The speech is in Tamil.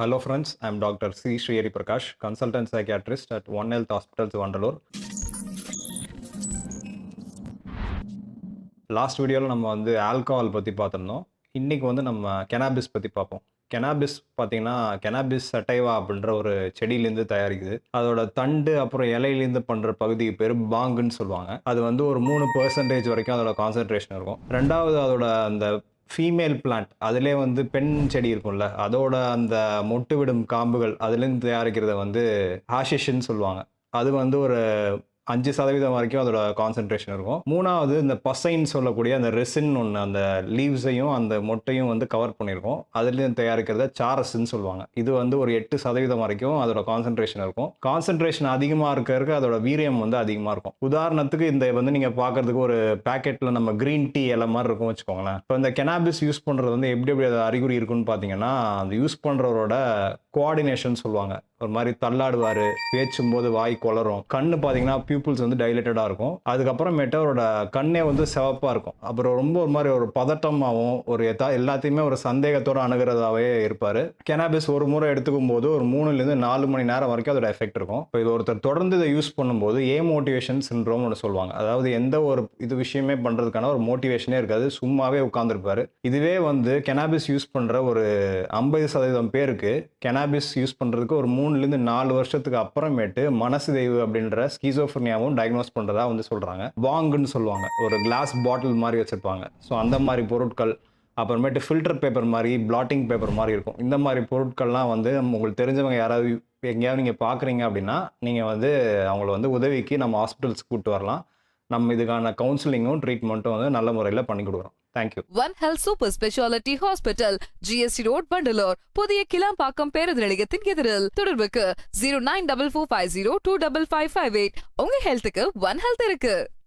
Hello friends, I'm Dr. C. Srihari Prakash, consultant psychiatrist at One Health Hospitals, Vandalur. Last வீடியோவில் நம்ம வந்து ஆல்கஹால் பற்றி பார்த்துருந்தோம். இன்றைக்கி வந்து நம்ம கெனாபிஸ் பற்றி பார்ப்போம். கெனாபிஸ் பார்த்தீங்கன்னா, கெனாபிஸ் சட்டைவா அப்படின்ற ஒரு செடியிலேருந்து தயாரிக்குது. அதோட தண்டு அப்புறம் இலையிலேருந்து பண்ணுற பகுதிக்கு பேர் பாங்குன்னு சொல்லுவாங்க. அது வந்து ஒரு 3% வரைக்கும் அதோட கான்சன்ட்ரேஷன் இருக்கும். ரெண்டாவது அதோட அந்த ஃபீமேல் பிளான்ட் அதிலே வந்து பெண் செடி இருக்கும்ல, அதோட அந்த மொட்டு விடும் காம்புகள் அதுலேருந்து தயாரிக்கிறத வந்து ஹாஷிஷ்ன்னு சொல்லுவாங்க. அது வந்து ஒரு 5% வரைக்கும் அதோட கான்சன்ட்ரேஷன் இருக்கும். 3வது இந்த பசைன்னு சொல்லக்கூடிய அந்த ரெசின் ஒண்ணு அந்த லீவ்ஸையும் அந்த மொட்டையும் வந்து கவர் பண்ணியிருக்கும். அதிலிருந்து தயாரிக்கிறத சாரஸ்ன்னு சொல்லுவாங்க. இது வந்து ஒரு 8% வரைக்கும் அதோட கான்சன்ட்ரேஷன் இருக்கும். கான்சன்ட்ரேஷன் அதிகமா இருக்க அதோட வீரியம் வந்து அதிகமா இருக்கும். உதாரணத்துக்கு இந்த வந்து நீங்க பார்க்கறதுக்கு ஒரு பாக்கெட்ல நம்ம கிரீன் டீ இலை மாரி இருக்கும் வச்சுக்கோங்களேன். இப்போ இந்த கெனாபிஸ் யூஸ் பண்றது வந்து எப்படி அது அறிகுறி இருக்குன்னு பார்த்தீங்கன்னா, அந்த யூஸ் பண்றவரோட கோஆர்டினேஷன் சொல்லுவாங்க. ஒரு மாரி தள்ளாடுவாரு, பேசும்போது வாய் கொளரும். கண்ணு பார்த்தீங்கன்னா பியூப்பிள்ஸ் வந்து டைலேட்டடா இருக்கும். அதுக்கப்புறமேட்டு அவரோட கண்ணே வந்து சிவப்பா இருக்கும். அப்புறம் ரொம்ப ஒரு மாரி ஒரு பதட்டமாவும், ஒரு எல்லாத்தையுமே ஒரு சந்தேகத்தோட அணுகுறதாவே இருப்பாரு. கெனாபிஸ் ஒரு முறை எடுத்துக்கும்போது ஒரு 3லிருந்து 4 மணி நேரம் வரைக்கும் அதோட எஃபெக்ட் இருக்கும். இப்போ இது ஒருத்தர் தொடர்ந்து இதை யூஸ் பண்ணும்போது ஏமோட்டிவேஷன் சிண்ட்ரோம்னு ஒண்ணு சொல்லுவாங்க. அதாவது எந்த ஒரு விஷயமே பண்றதுக்கான ஒரு மோட்டிவேஷனே இருக்காது. சும்மாவே உட்கார்ந்திருப்பாரு. இதுவே வந்து கெனாபிஸ் யூஸ் பண்ற ஒரு 50% பேருக்கு கெனாபிஸ் யூஸ் பண்றதுக்கு ஒரு 3லிருந்து 4 வருஷத்துக்கு அப்புறமேட்டு மனசிதைவு அப்படின்ற ஸ்கிசோஃப்ரெனியாவும் டயக்னோஸ் பண்றதா வந்து சொல்றாங்க. பாங்குன்னு சொல்லுவாங்க. ஒரு கிளாஸ் பாட்டில் மாரி வச்சிருப்பாங்க. ஸோ அந்த மாரி பொருட்கள், அப்புறமேட்டு ஃபில்டர் பேப்பர் மாரி, பிளாட்டிங் பேப்பர் மாரி இருக்கும். இந்த மாரி பொருட்கள்லாம் வந்து உங்களுக்கு தெரிஞ்சவங்க யாராவது எங்கேயாவது நீங்க பார்க்குறீங்க அப்படின்னா, நீங்க வந்து அவங்கள வந்து உதவிக்கு நம்ம ஹாஸ்பிட்டல்ஸ்க்கு கூட்டு வரலாம். நம்ம இதுக்கான கவுன்சிலிங்கும், ட்ரீட்மெண்ட்டும் வந்து நல்ல முறையில பண்ணி குடுக்குறோம். Thank you. One health super speciality hospital, GST road, Vandalur. புதிய கிளாம்பாக்கம் பேருந்து நிலையத்தின் எதிரில். தொடர்புக்கு 0944502558. உங்க ஹெல்த்துக்கு ஒன் ஹெல்த் இருக்கு.